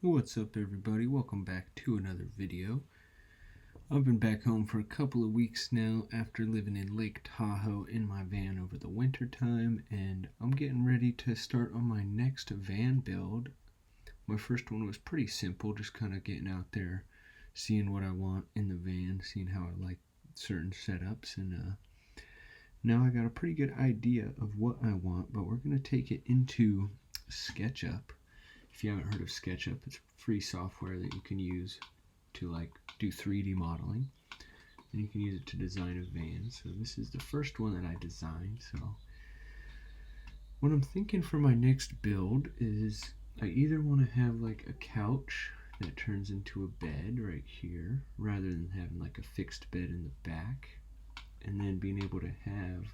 What's up everybody, welcome back to another video. I've been back home for a couple of weeks now after living in Lake Tahoe in my van over the winter time, and I'm getting ready to start on my next van build. My first one was pretty simple, just kind of getting out there, seeing what I want in the van, seeing how I like certain setups, and now I got a pretty good idea of what I want, but we're going to take it into SketchUp. If you haven't heard of SketchUp, it's free software that you can use to do 3D modeling, and you can use it to design a van. So this is the first one that I designed. So what I'm thinking for my next build is I either want to have like a couch that turns into a bed right here, rather than having like a fixed bed in the back, and then being able to have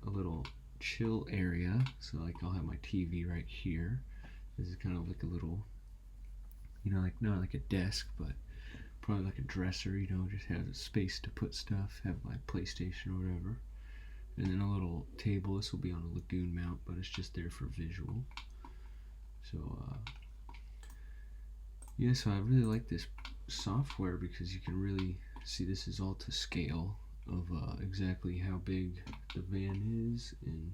a little chill area. So like I'll have my TV right here. This is kind of like a little, like not like a desk, but probably like a dresser, just have a space to put stuff, have my PlayStation or whatever. And then a little table. This will be on a lagoon mount, but it's just there for visual. So yeah, so I really like this software because you can really see this is all to scale of exactly how big the van is and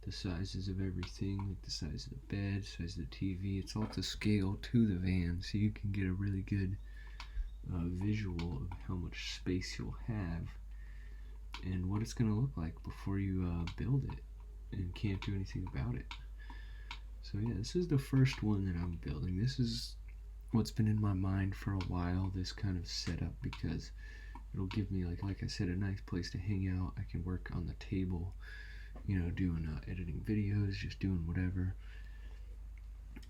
the sizes of everything, like the size of the bed, size of the TV. It's all to scale to the van, so you can get a really good visual of how much space you'll have and what it's going to look like before you build it and can't do anything about it. So yeah, this is the first one that I'm building. This is what's been in my mind for a while, this kind of setup, because it'll give me, like I said, a nice place to hang out. I can work on the table, doing editing videos, just doing whatever,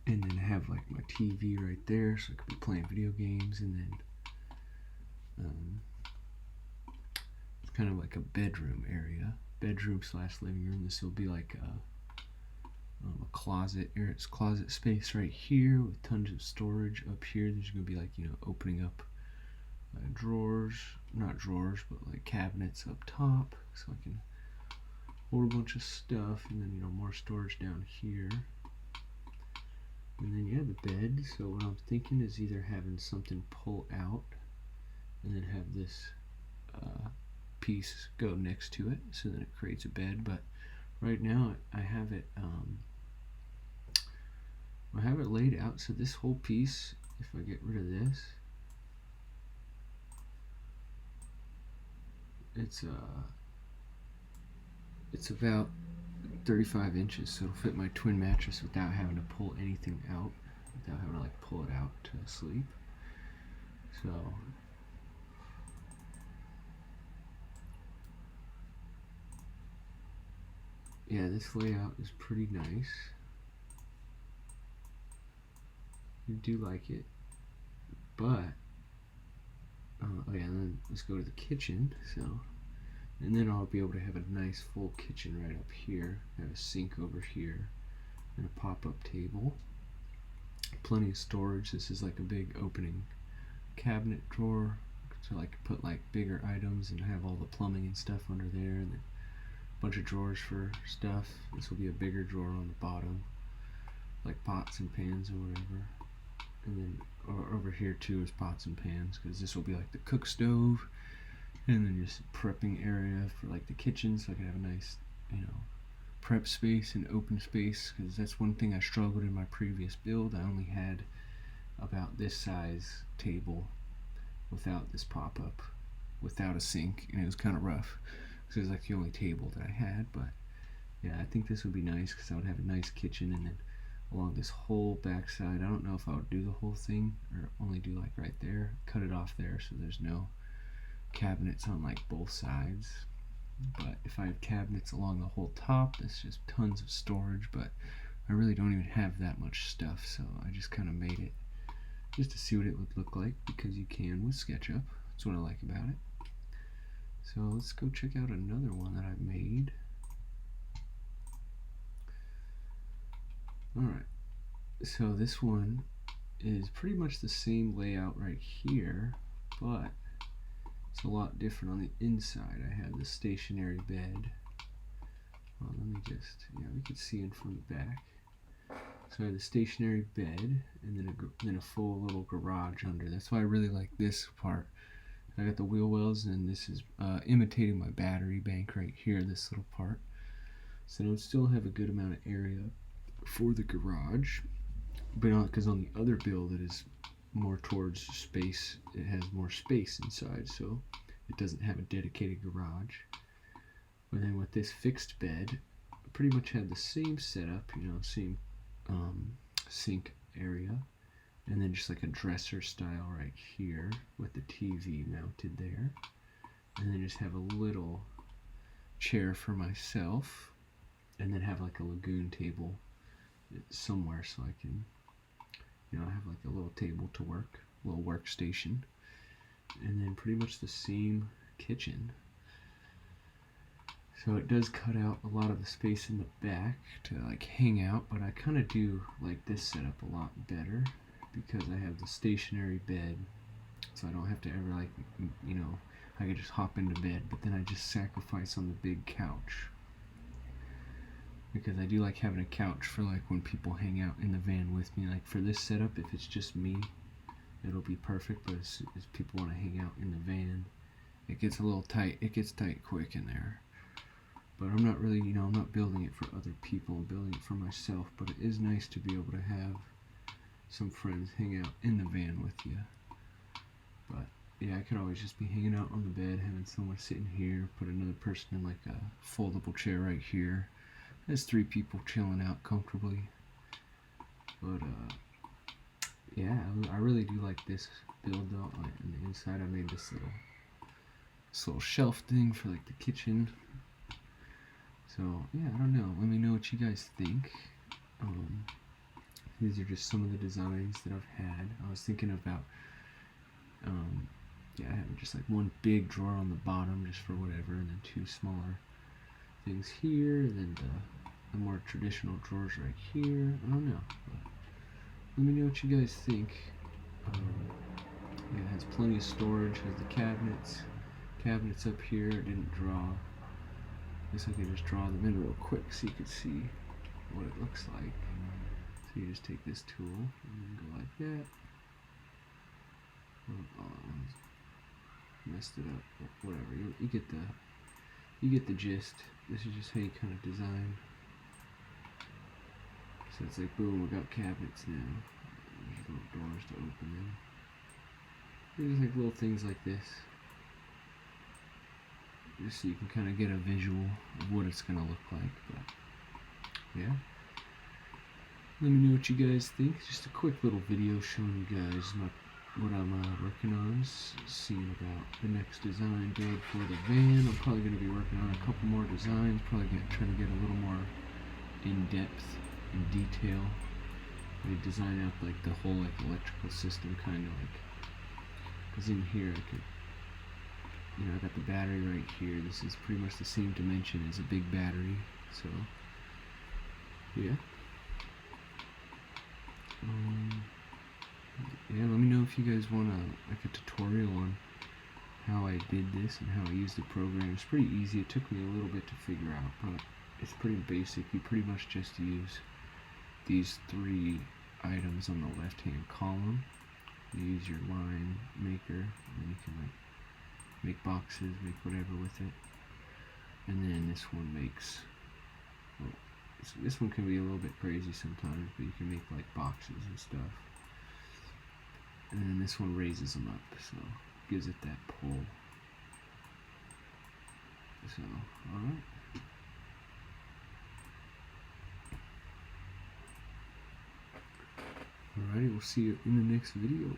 and then have like my TV right there, so I could be playing video games. And then it's kind of like a bedroom area, bedroom / living room. This will be like a closet, it's closet space right here with tons of storage. Up here there's gonna be like opening up drawers, not drawers, but like cabinets up top, so I can hold a bunch of stuff. And then more storage down here. And then you have the bed. So what I'm thinking is either having something pull out and then have this piece go next to it, so that it creates a bed. But right now I have it laid out, so this whole piece, if I get rid of this, it's about 35 inches, so it'll fit my twin mattress without having to pull anything out, without having to pull it out to sleep. So yeah, this layout is pretty nice. I do like it, but oh yeah, and then let's go to the kitchen. And then I'll be able to have a nice full kitchen right up here, have a sink over here, and a pop-up table, plenty of storage. This is like a big opening cabinet drawer, so I can put bigger items and have all the plumbing and stuff under there, and then a bunch of drawers for stuff. This will be a bigger drawer on the bottom, like pots and pans or whatever. And then over here too is pots and pans, because this will be like the cook stove. And then just a prepping area for the kitchen, so I can have a nice prep space and open space, because that's one thing I struggled in my previous build. I only had about this size table without this pop-up, without a sink, and it was kind of rough, because it was the only table that I had. But yeah, I think this would be nice, because I would have a nice kitchen. And then along this whole back side, I don't know if I would do the whole thing or only do right there, cut it off there so there's no cabinets on both sides. But if I have cabinets along the whole top, that's just tons of storage. But I really don't even have that much stuff, so I just kind of made it just to see what it would look like, because you can with SketchUp. That's what I like about it. So let's go check out another one that I've made. Alright, so this one is pretty much the same layout right here, but it's a lot different on the inside. I have the stationary bed. Well, let me just, we can see in from the back. So I have the stationary bed, and then a full little garage under. That's why I really like this part. I got the wheel wells, and this is imitating my battery bank right here, this little part. So it would still have a good amount of area for the garage, but because on the other build it is more towards space, it has more space inside, so it doesn't have a dedicated garage. But then with this fixed bed, I pretty much had the same setup, same sink area, and then just like a dresser style right here with the TV mounted there, and then just have a little chair for myself, and then have like a lagoon table somewhere so I can have like a little table to work, a little workstation, and then pretty much the same kitchen. So it does cut out a lot of the space in the back to like hang out, but I kind of do like this setup a lot better because I have the stationary bed, so I don't have to ever like, I could just hop into bed, but then I just sacrifice on the big couch. Because I do like having a couch for like when people hang out in the van with me. Like for this setup, if it's just me, it'll be perfect, but as people want to hang out in the van, it gets a little tight. It gets tight quick in there. But I'm not really, I'm not building it for other people. I'm building it for myself, but it is nice to be able to have some friends hang out in the van with you. But yeah, I could always just be hanging out on the bed, having someone sitting here, put another person in like a foldable chair right here. There's 3 people chilling out comfortably. But yeah, I really do like this build though. On the inside, I made this little shelf thing for like the kitchen. So yeah, I don't know. Let me know what you guys think. These are just some of the designs that I've had. I was thinking about having just like one big drawer on the bottom just for whatever, and then 2 smaller things here, and then the more traditional drawers right here. I don't know, but let me know what you guys think. Yeah, it has plenty of storage. Has the cabinets up here. I didn't draw. I guess I could just draw them in real quick so you can see what it looks like. So you just take this tool and then go like that. Messed it up, but whatever. You get the gist. This is just how you kind of design. So it's like, boom, we got cabinets now. There's little doors to open them. There's like little things like this, just so you can kind of get a visual of what it's gonna look like. But yeah, let me know what you guys think. Just a quick little video showing you guys what I'm working on, seeing about the next design build for the van. I'm probably going to be working on a couple more designs, probably trying to get a little more in-depth and detail. Maybe design out like the whole like electrical system, kind of like, because in here I could, I got the battery right here. This is pretty much the same dimension as a big battery, so yeah. Yeah, let me know if you guys want like a tutorial on how I did this and how I used the program. It's pretty easy. It took me a little bit to figure out, but it's pretty basic. You pretty much just use these 3 items on the left-hand column. You use your line maker, and you can like make boxes, make whatever with it. And then this one makes, well, this one can be a little bit crazy sometimes, but you can make like boxes and stuff. And then this one raises them up, so gives it that pull. So, alright. Alrighty, we'll see you in the next video.